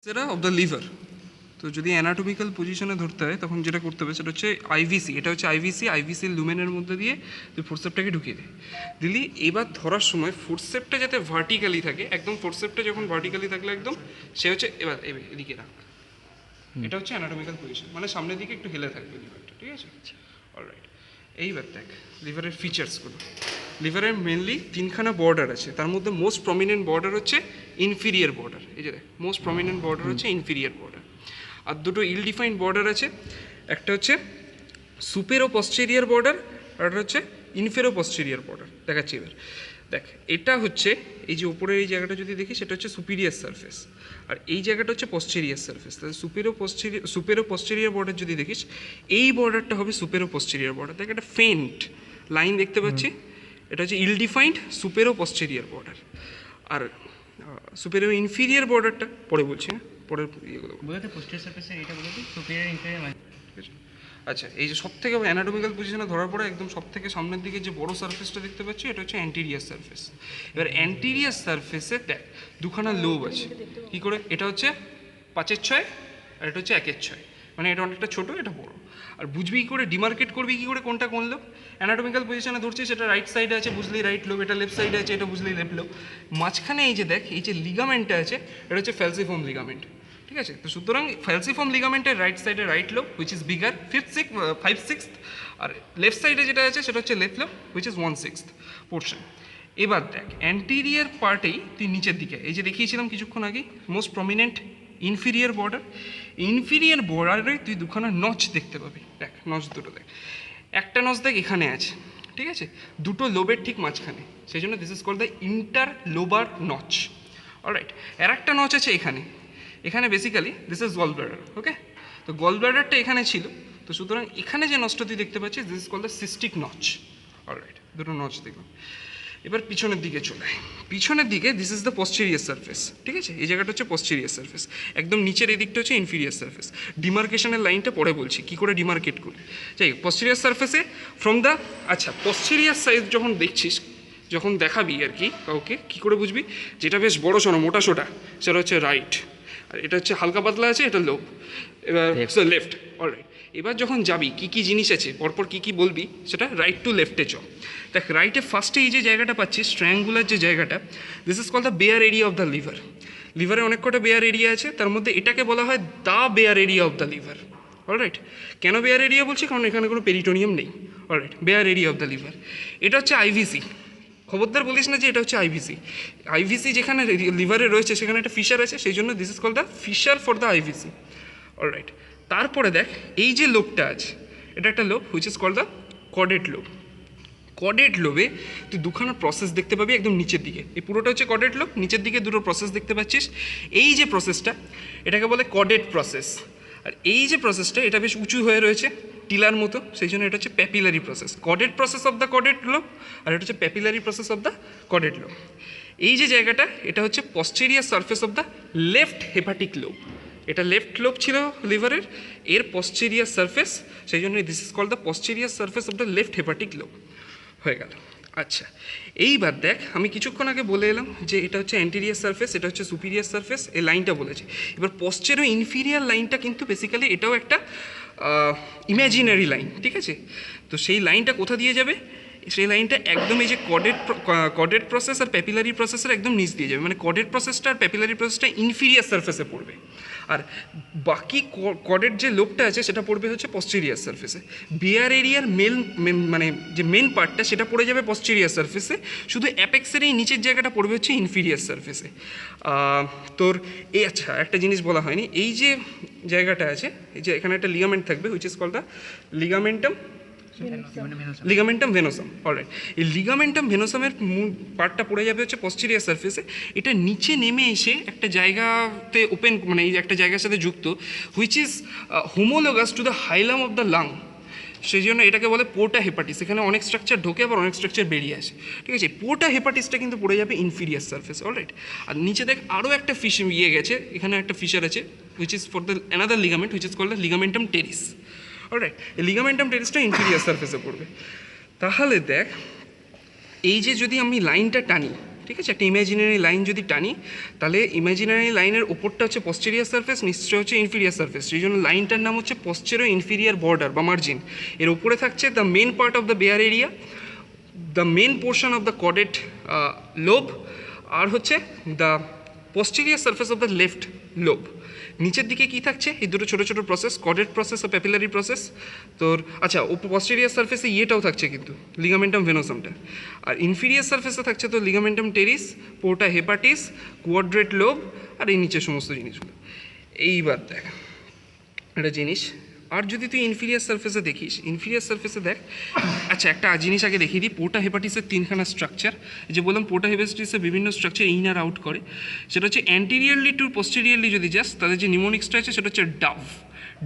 সেটা of the liver. তো যদি অ্যানাটমিক্যাল পজিশনে ধরতে হয় তখন যেটা করতে হবে সেটা হচ্ছে আইভিসি। এটা হচ্ছে আইভিসির লুমেনের মধ্যে দিয়ে তুই ফোর্সেপটাকে ঢুকিয়ে দিলি। এবার ধরার সময় ফোর্সেপটা যাতে ভার্টিক্যালি থাকে, একদম ফোর্সেপটা যখন ভার্টিক্যালি থাকলে একদম সে হচ্ছে এবার এদিকে রাখ। এটা হচ্ছে অ্যানাটমিক্যাল পজিশন, মানে সামনের দিকে একটু হেলে থাকবে লিভারটা, ঠিক আছে? অলরাইট, এইবার দেখ লিভারের ফিচার্সগুলো। লিভারের মেনলি তিনখানা বর্ডার আছে, তার মধ্যে মোস্ট প্রমিনেন্ট বর্ডার হচ্ছে ইনফিরিয়ার বর্ডার। এই যে দেখ, মোস্ট প্রমিনেন্ট বর্ডার হচ্ছে ইনফিরিয়ার বর্ডার। আর দুটো ইল ডিফাইন্ড বর্ডার আছে, একটা হচ্ছে সুপেরো পশ্চেরিয়ার বর্ডার আর একটা হচ্ছে ইনফেরো পশ্চেরিয়ার বর্ডার। দেখাচ্ছি এবার দেখ, এটা হচ্ছে এই যে উপরের এই জায়গাটা যদি দেখি সেটা হচ্ছে সুপিরিয়ার সারফেস, আর এই জায়গাটা হচ্ছে পশ্চেরিয়ার সারফেস। তাহলে সুপেরো পশ্চেরিয়ার বর্ডার যদি দেখিস, এই বর্ডারটা হবে সুপেরো পশ্চেরিয়ার বর্ডার। দেখ একটা ফেন্ট লাইন দেখতে পাচ্ছি, এটা হচ্ছে ইল ডিফাইন্ড সুপেরো পশ্চেরিয়ার বর্ডার। আর সুপেরো ইনফিরিয়ার বর্ডারটা পরে বলছি, হ্যাঁ পরের ইয়েগুলো বলতে পোস্টেরিয়র সারফেসের এটা বলতে সুপিরিয়র ইনফেরিয়র মানে। ঠিক আছে। আচ্ছা, এই যে সব থেকে অ্যানাটমিক্যাল পজিশনে ধরার পরে একদম সব থেকে সামনের দিকে যে বড় সারফেসটা দেখতে পাচ্ছি এটা হচ্ছে অ্যান্টিরিয়ার সারফেস। এবার অ্যান্টিরিয়ার সারফেসে দেখ দুখানা লোব আছে। কী করে? এটা হচ্ছে 5/6 আর এটা হচ্ছে 1/6, মানে এটা অনেকটা ছোটো, এটা বড়। আর বুঝবি কী করে, ডিমার্কেট করবি কী করে কোনটা কোন লোব? অ্যানাটমিক্যাল পজিশনে ধরছিস, সেটা রাইট সাইডে আছে বুঝলি রাইট লোব, এটা লেফট সাইডে আছে এটা বুঝলি লেফট লোব। মাঝখানে এই যে দেখ, এই যে লিগামেন্টটা আছে এটা হচ্ছে ফ্যালসিফর্ম লিগামেন্ট, ঠিক আছে? তো সুতরাং ফ্যালসিফর্ম লিগামেন্টের রাইট সাইডে right lobe which is bigger 5/6, আর লেফট সাইডে যেটা আছে সেটা হচ্ছে left lobe which is 1/6 portion. এবার দেখ অ্যান্টিরিয়ার পার্টেই তুই নিচের দিকে এই যে দেখিয়েছিলাম কিছুক্ষণ আগেই most prominent inferior border. Inferior বর্ডারে তুই দুখানা নচ দেখতে পাবি। দেখ নচ দুটো দেখ, একটা নচ দেখ এখানে আছে, ঠিক আছে, দুটো লোবের ঠিক মাঝখানে, সেই জন্য this is called the interlobar notch. Alright, আর একটা নচ আছে এখানে, এখানে basically this is gallbladder. Okay, তো গল ব্লাডারটা এখানে ছিল, তো সুতরাং এখানে যে নচটা তুই দেখতে পাচ্ছিস this is called the cystic notch. Alright, দুটো নচ দেখলাম। এবার পিছনের দিকে চলে আয়। পিছনের দিকে this is the posterior surface, ঠিক আছে? এই জায়গাটা হচ্ছে পশ্চেরিয়ার সারফেস, একদম নিচের এই দিকটা হচ্ছে ইনফিরিয়ার সারফেস। ডিমার্কেশনের লাইনটা পরে বলছি কী করে ডিমার্কেট করি। যাই হোক, পশ্চেরিয়ার সারফেসে ফ্রম দ্য, আচ্ছা পশ্চেরিয়ার সাইজ যখন দেখছিস, যখন দেখাবি আর কি কাউকে, কী করে বুঝবি যেটা বেশ বড় সড়ো মোটা সোটা সেটা হচ্ছে রাইট, আর এটা হচ্ছে হালকা পাতলা আছে এটা লোব, এবার লেফট। অলরাইট, এবার যখন যাবি কী কী জিনিস আছে পরপর কী কী বলবি সেটা রাইট টু লেফটে চ। দেখ রাইটে ফার্স্টে এই যে জায়গাটা পাচ্ছিস ট্রায়াঙ্গুলার যে জায়গাটা, this is call the bare area of the liver. লিভারে অনেক কটা বেয়ার এরিয়া আছে, তার মধ্যে এটাকে বলা হয় the bare area of the liver. Alright, কেন বেয়ার এরিয়া বলছি? কারণ এখানে কোনো পেরিটোনিয়াম নেই। Alright, bare area of the liver. এটা হচ্ছে আইভিসি, খবরদার বলিস না যে এটা হচ্ছে আইভিসি। আইভিসি যেখানে লিভারে রয়েছে সেখানে একটা ফিশার আছে, সেই জন্য this is call the fissure for the IVC. Alright, তারপরে দেখ এই যে লোবটা আছে এটা একটা lobe which is call the caudate lobe. Caudate লোবে তুই দুখানা প্রসেস দেখতে পাবি একদম নিচের দিকে, এই পুরোটা হচ্ছে কডেট লোব, নিচের দিকে দুটো প্রসেস দেখতে পাচ্ছিস। এই যে প্রসেসটা এটাকে বলে কডেট প্রসেস, আর এই যে প্রসেসটা এটা বেশ উঁচু হয়ে রয়েছে টিলার মতো, সেই জন্য এটা হচ্ছে papillary process. Caudate process of the caudate lobe, আর এটা হচ্ছে papillary process of the caudate lobe. এই যে জায়গাটা এটা হচ্ছে posterior surface of the left hepatic lobe. এটা লেফট লোব ছিল লিভারের, এর পশ্চেরিয়ার সারফেস, সেই জন্য this is called the posterior surface of the left hepatic lobe. হয়ে গেল। আচ্ছা, এইবার দেখ আমি কিছুক্ষণ আগে বলে এলাম যে এটা হচ্ছে অ্যান্টেরিয়ার সারফেস, এটা হচ্ছে সুপিরিয়ার সারফেস, এই লাইনটা বলেছে। এবার পশ্চেরো ইনফিরিয়ার লাইনটা কিন্তু বেসিক্যালি এটাও একটা ইম্যাজিনারি লাইন, ঠিক আছে? তো সেই লাইনটা কোথা দিয়ে যাবে? সেই লাইনটা একদম এই যে কডেট প্রসেস আর প্যাপিলারি প্রসেসের একদম নিচ দিয়ে যাবে, মানে কডেট প্রসেসটা আর প্যাপিলারি প্রসেসটা ইনফিরিয়ার সারফেসে পড়বে, আর বাকি কডেট যে লোবটা আছে সেটা পড়বে হচ্ছে পশ্চেরিয়ার সারফেসে। বেয়ার এরিয়ার মানে যে মেন পার্টটা সেটা পড়ে যাবে পশ্চেরিয়ার সারফেসে, শুধু অ্যাপেক্সের এই নিচের জায়গাটা পড়বে হচ্ছে ইনফিরিয়ার সারফেসে। তোর এই আচ্ছা একটা জিনিস বলা হয়নি, এই যে জায়গাটা আছে এই যে এখানে একটা লিগামেন্ট থাকবে which is called the ligamentum venosum. Alright, এই লিগামেন্টাম ভেনোসামের পার্টটা পড়ে যাবে হচ্ছে পশ্চেরিয়ার সারফেসে। এটা নিচে নেমে এসে একটা জায়গাতে ওপেন, মানে এই একটা জায়গার সাথে যুক্ত which is homologous to the haulm of the lung, সেই জন্য এটাকে বলে পোর্টা হেপাটিস। এখানে অনেক স্ট্রাকচার ঢোকে আবার অনেক স্ট্রাকচার বেরিয়ে আসে, ঠিক আছে? পোর্টা হেপাটিসটা কিন্তু পড়ে যাবে ইনফিরিয়ার সারফেস। অলরাইট, আর নিচে দেখ আরও একটা গেছে, এখানে একটা ফিশার আছে which is for the another ligament which is called the ligamentum teres. Alright, এই লিগামেন্টাম টেরিসটা ইনফিরিয়ার সারফেসে পড়বে। তাহলে দেখ এই যে যদি আমি লাইনটা টানি, ঠিক আছে, একটা ইমাজিনারি লাইন যদি টানি তাহলে ইমাজিনারি লাইনের ওপরটা হচ্ছে পশ্চেরিয়ার সারফেস, নিচটা হচ্ছে ইনফিরিয়ার সারফেস, সেই জন্য লাইনটার নাম হচ্ছে পশ্চেরো ইনফিরিয়ার বর্ডার বা মার্জিন। এর ওপরে থাকছে the main part of the bare area, the main portion of the caudate lobe, আর হচ্ছে the posterior surface of the left lobe। নিচের দিকে কি থাকছে, এই দুটো ছোটো ছোটো প্রসেস, কডেট প্রসেস ও প্যাপিলারি প্রসেস। তোর আচ্ছা পস্টেরিয়ার সারফেসে ইয়েটাও থাকছে কিন্তু লিগামেন্টাম ভেনোসামটা, আর ইনফিরিয়ার সারফেসে থাকছে তো লিগামেন্টাম টেরিস, পোর্টা হেপাটিস, কোয়াড্রেট লোব, আর এই নিচের সমস্ত জিনিসগুলো। এইবার দেখ একটা জিনিস, আর যদি তুই ইনফিরিয়ার সারফেসে দেখিস, ইনফিরিয়ার সারফেসে দেখ, আচ্ছা একটা জিনিস আগে দেখিয়ে দিই, পোর্টা হেপাটিসের তিনখানা স্ট্রাকচার, যে বললাম পোর্টা হেপাটিসের বিভিন্ন স্ট্রাকচার ইন আর আউট করে, সেটা হচ্ছে অ্যান্টেরিয়ারলি টু পোস্টেরিয়ারলি যদি যাস তাদের যে নিমোনিক্সটা আছে সেটা হচ্ছে dove,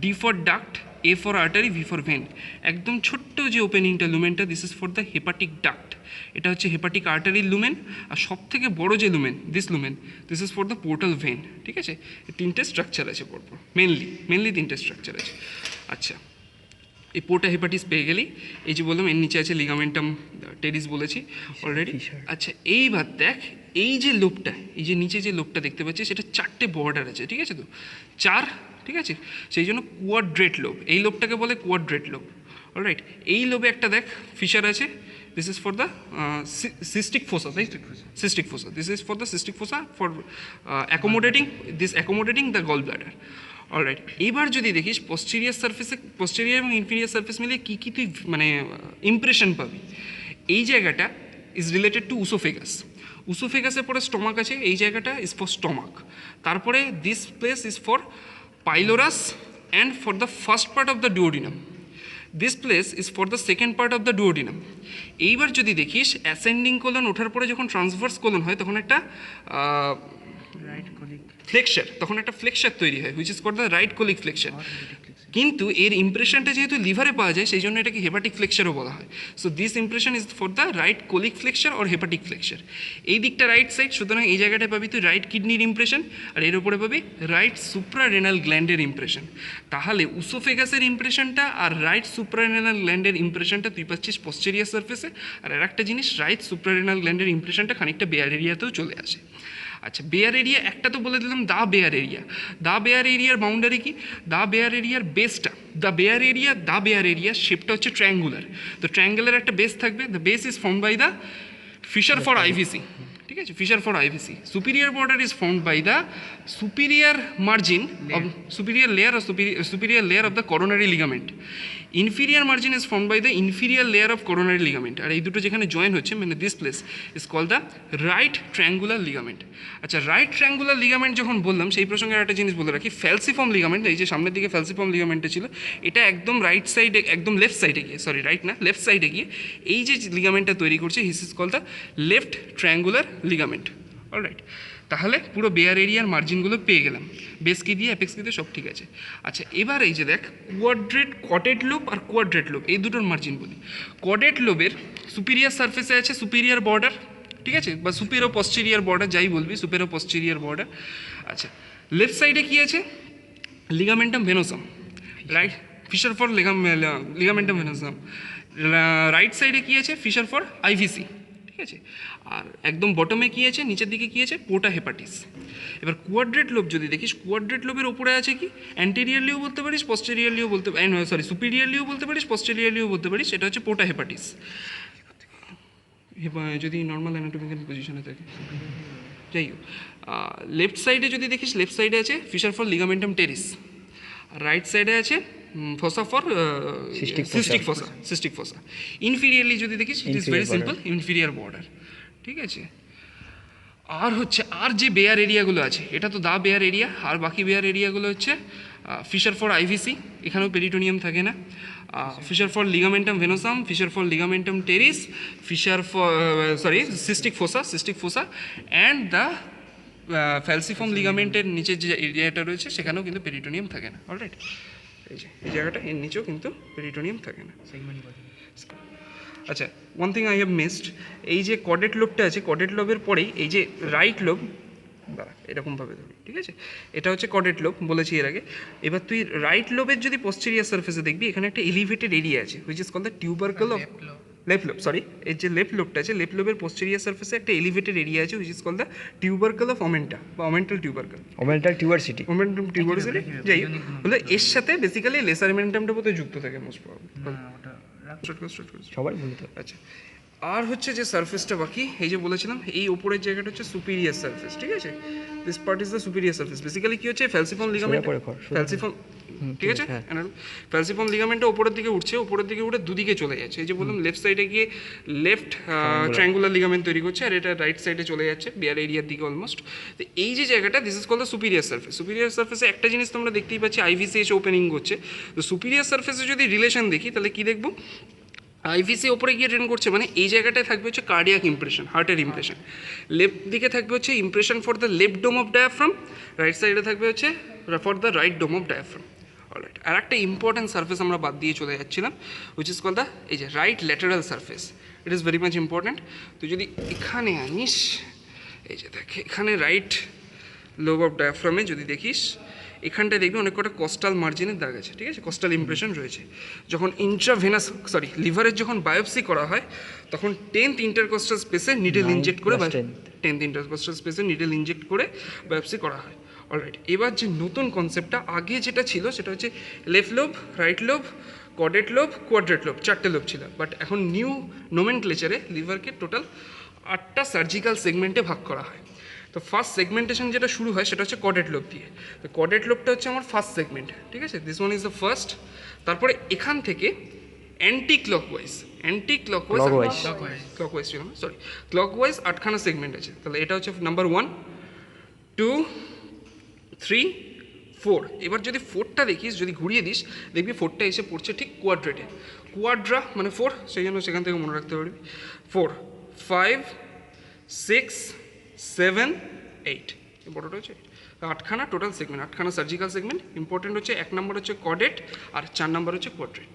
D for duct, A for artery, V for vein. একদম ছোট্ট যে ওপেনিংটা লুমেনটা, this is for the hepatic duct, এটা হচ্ছে হেপাটিক আর্টারির লুমেন। আর সব থেকে বড় যে lumen, this is for the portal when. ঠিক আছে, তিনটে স্ট্রাকচার আছে পরপর, মেনলি তিনটে স্ট্রাকচার আছে। আচ্ছা এই পোর্টা হেপাটিস পেয়ে গেলি, এই যে বললাম এর নিচে আছে লিগামেন্টাম টেরিস বলেছি অলরেডি। আচ্ছা এইবার দেখ এই যে লোবটা, এই যে নিচে যে লোবটা দেখতে পাচ্ছি সেটা চারটে বর্ডার আছে, ঠিক আছে তো চার, ঠিক আছে, সেই জন্য কোয়াড্রেট লোব, এই লোবটাকে বলে কোয়াড্রেট লোব। অলরাইট, এই লোবে একটা দেখ ফিশার আছে, this is for the cystic fossa, তাই cystic fossa, this is for the cystic fossa for accommodating the gall bladder. Alright, এবার যদি দেখিস পস্টেরিয়ার সারফেসে, পস্টেরিয়ার এবং ইনফিরিয়ার সারফেস মিলিয়ে কী কী তুই মানে ইমপ্রেশন পাবি। এই জায়গাটা ইজ রিলেটেড টু উসোফেগাস, উসোফেগাসের পরে স্টমাক আছে, এই জায়গাটা ইজ ফর স্টমাক। তারপরে this place is for pylorus and for the first part of the duodenum, this place is for the second part of the duodenum. এইবার যদি দেখিস ascending colon ওঠার পরে যখন ট্রান্সভার্স কোলন হয় তখন একটা ফ্লেক্সার, তখন একটা ফ্লেক্সার তৈরি হয়, which is called the right colic flexure. কিন্তু এর ইমপ্রেশনটা যেহেতু লিভারে পাওয়া যায় সেই জন্য এটাকে হেপাটিক ফ্লেক্সারও বলা হয়। So this impression is for the right colic flexor or hepatic flexor. এই দিকটা রাইট সাইড, সুতরাং এই জায়গাটায় পাবি তুই রাইট কিডনির ইমপ্রেশন, আর এর উপরে পাবি রাইট সুপ্রারেনাল গ্ল্যান্ডের ইমপ্রেশন। তাহলে উসোফেগাসের ইমপ্রেশনটা আর রাইট সুপ্রারেনাল গ্ল্যান্ডের ইমপ্রেশনটা তুই পাচ্ছিস পস্টেরিয়ার সারফেসে, আর একটা জিনিস রাইট সুপ্রারেনাল গ্ল্যান্ডের ইমপ্রেশনটা খানিকটা বেয়ার এরিয়াতেও চলে আসে। আচ্ছা বেয়ার এরিয়া একটা তো বলে দিলাম, দা বেয়ার এরিয়ার বাউন্ডারি কি, দা বেয়ার এরিয়ার বেসটা, দা বেয়ার এরিয়া শেপটা হচ্ছে ট্রায়াঙ্গুলার। তো ট্রায়াঙ্গুলার একটা বেস থাকবে, the base is formed by the fissure for IVC, ঠিক আছে, fissure for IVC. Superior border is formed by the superior margin of superior layer of the coronary ligament. Inferior margin is formed by the inferior layer of coronary ligament. আর এই দুটো যেখানে join হচ্ছে মানে this place is called the right triangular ligament. আচ্ছা right triangular ligament যখন বললাম সেই প্রসঙ্গে একটা জিনিস বলে রাখি, ফ্যালসিফর্ম লিগামেন্ট, এই যে সামনের দিকে ফ্যালসিফর্ম লিগামেন্টটা ছিল, এটা একদম রাইট সাইডে, একদম লেফট সাইডে গিয়ে, সরি রাইট না লেফট সাইডে গিয়ে এই যে লিগামেন্টটা তৈরি করছে, this is called the left triangular ligament. Alright, তাহলে পুরো বেয়ার এরিয়ার মার্জিনগুলো পেয়ে গেলাম, বেস কি দিয়ে অ্যাপেক্স কি দিয়ে সব ঠিক আছে। আচ্ছা এবার এই যে দেখ কডেট লোব আর কোয়াড্রেট লোব, এই দুটোর মার্জিন বলি। কডেট লোবের সুপিরিয়ার সারফেসে আছে সুপিরিয়ার বর্ডার, ঠিক আছে, বা সুপিরো পস্টেরিয়ার বর্ডার যাই বলবি, সুপিরো পস্টেরিয়ার বর্ডার। আচ্ছা লেফট সাইডে কি আছে, ligamentum venosum, right, fissure for ligamentum venosum. Right সাইডে কি আছে, ফিশার ফর আইভিসি, ঠিক আছে। আর একদম বটমে কী আছে, নিচের দিকে কী আছে, পোর্টা হেপাটিস। এবার কোয়াড্রেট লোব যদি দেখিস, কোয়াড্রেট লোবের ওপরে আছে কি, অ্যান্টেরিয়ারলিও বলতে পারিস, পস্টেরিয়ারলিও বলতে, সুপিরিয়ারলিও বলতে পারিস, পস্টেরিয়ারলিও বলতে পারিস, এটা হচ্ছে পোর্টা হেপাটিস যদি নর্মাল অ্যানাটমিক্যাল পজিশনে থাকে। যাই হোক, লেফট সাইডে যদি দেখিস, লেফট সাইডে আছে ফিশার ফর লিগামেন্টাম টেরিস, আর রাইট সাইডে আছে fossa for cystic fossa. Inferiorly যদি দেখিস, it is very simple, inferior border, ঠিক আছে। আর হচ্ছে আর যে বেয়ার এরিয়াগুলো আছে, এটা তো দা বেয়ার এরিয়া, আর বাকি বেয়ার এরিয়াগুলো হচ্ছে ফিশার ফর আইভিসি, এখানেও পেরিটোনিয়াম থাকে না, fissure for ligamentum venosum, fissure for ligamentum teres, fissure for cystic fossa and the falciform লিগামেন্টের নিচের যে এরিয়াটা রয়েছে সেখানেও কিন্তু পেরিটোনিয়াম থাকে না। অলরাইট, এই জায়গাটা এর নিচেও কিন্তু পেরিটোনিয়াম থাকে না। আচ্ছা one thing I have missed, এই যে কডেট লোবটা আছে, কডেট লোবের পরেই এই যে রাইট লোব, দাঁড়া এরকমভাবে ধরি, ঠিক আছে, এটা হচ্ছে কডেট লোব বলেছি এর আগে। এবার তুই রাইট লোবের যদি পস্টেরিয়ার সারফেসে দেখবি, এখানে একটা এলিভেটেড এরিয়া আছে which is called the tubercle of left lobe, sorry, এই যে লেফট লোবটা আছে, লেফট লোবের পোস্টেরিয়ার সার্ফেসে একটা এলিভেটেড এরিয়া আছে which is call the tubercle of omenta বা omental tubercle, omental tuberosity. Omentum tuberosity, যাই হোক, হলো এর সাথে বেসিক্যালি লেসার ওমেন্টামটা বোধহয় যুক্ত থাকে মোস্ট প্রবাবলি। সবাই বলতো। আচ্ছা, আর হচ্ছে যে সারফেসটা বাকি, এই যে বলেছিলাম এই উপরের জায়গাটা হচ্ছে সুপিরিয়ার সারফেস, ঠিক আছে, this part is the superior surface. Basically কি হচ্ছে, ফ্যালসিফর্ম লিগামেন্ট, ফ্যালসিফর্ম, ঠিক আছে, ফ্যালসিফর্ম লিগামেন্টটা উপরের দিকে উঠছে, উপরের দিকে উঠে দুদিকে চলে যাচ্ছে। এই যে বললাম লেফট সাইডে গিয়ে লেফট ট্রায়াঙ্গুলার লিগামেন্ট তৈরি করছে, আর এটা রাইট সাইডে চলে যাচ্ছে বিয়ার এরিয়ার দিকে অলমোস্ট। তো এই যে জায়গাটা, this is call the superior surface. Superior সারফেসে একটা জিনিস তোমরা দেখতেই পাচ্ছি, আইভিসিএইচ ওপেনিং করছে। তো সুপিরিয়ার সারফেসে যদি রিলেশন দেখি তাহলে কি দেখবো, আইভিসি ওপরে গিয়ে ট্রেন করছে, মানে এই জায়গাটায় থাকবে হচ্ছে কার্ডিয়াক ইমপ্রেশন, হার্টের ইমপ্রেশন। লেফট দিকে থাকবে হচ্ছে impression for the left dome of diaphragm, right সাইডে থাকবে হচ্ছে for the right dome of diaphragm. Alright, আর একটা ইম্পর্টেন্ট সার্ফেস আমরা বাদ দিয়ে চলে যাচ্ছিলাম, উইচ ইজ কল দ্য এই যে right lateral surface. It is very much important. তো যদি এখানে আনিস, এই যে দেখ এখানে রাইট লোব অফ ডায়াফ্রামে যদি দেখিস, এখানটায় দেখবি অনেক কটা কস্টাল মার্জিনের দাগ আছে, ঠিক আছে, কস্টাল ইমপ্রেশন রয়েছে। যখন লিভারের যখন বায়োপসি করা হয় তখন 10th ইন্টারকস্টাল স্পেসে নিডেল ইনজেক্ট করে, 10th ইন্টারকস্টাল স্পেসে নিডেল ইনজেক্ট করে বায়োপসি করা হয়। অলরাইট, এবার যে নতুন কনসেপ্টটা, আগে যেটা ছিল সেটা হচ্ছে left lobe, right lobe, caudate lobe, quadrate lobe, 4টে লোব ছিল। বাট এখন নিউ নোমেনক্লেচারে লিভারকে টোটাল 8টা সার্জিক্যাল সেগমেন্টে ভাগ করা হয়। তো ফার্স্ট সেগমেন্টেশন যেটা শুরু হয় সেটা হচ্ছে কডেট লোব দিয়ে। তো কডেট লোবটা হচ্ছে আমার ফার্স্ট সেগমেন্ট, ঠিক আছে, this one is the first. তারপরে এখান থেকে অ্যান্টি ক্লকওয়াইজ ছিল না, সরি, ক্লকওয়াইজ 8খানা সেগমেন্ট আছে। তাহলে এটা হচ্ছে নাম্বার 1, 2, 3, 4। এবার যদি 4টা দেখিস, যদি ঘুরিয়ে দিস, দেখবি 4টা এসে পড়ছে ঠিক কোয়াড্রেটে। কোয়াড্রা মানে 4, সেই জন্য সেখান থেকে মনে রাখতে পারবি 4, 5, 6, 7, 8, এই বড়টা হচ্ছে 8খানা টোটাল সেগমেন্ট, 8খানা সার্জিক্যাল সেগমেন্ট। ইম্পর্টেন্ট হচ্ছে 1 নম্বর হচ্ছে কডেট আর 4 নম্বর হচ্ছে কোয়াড্রেট।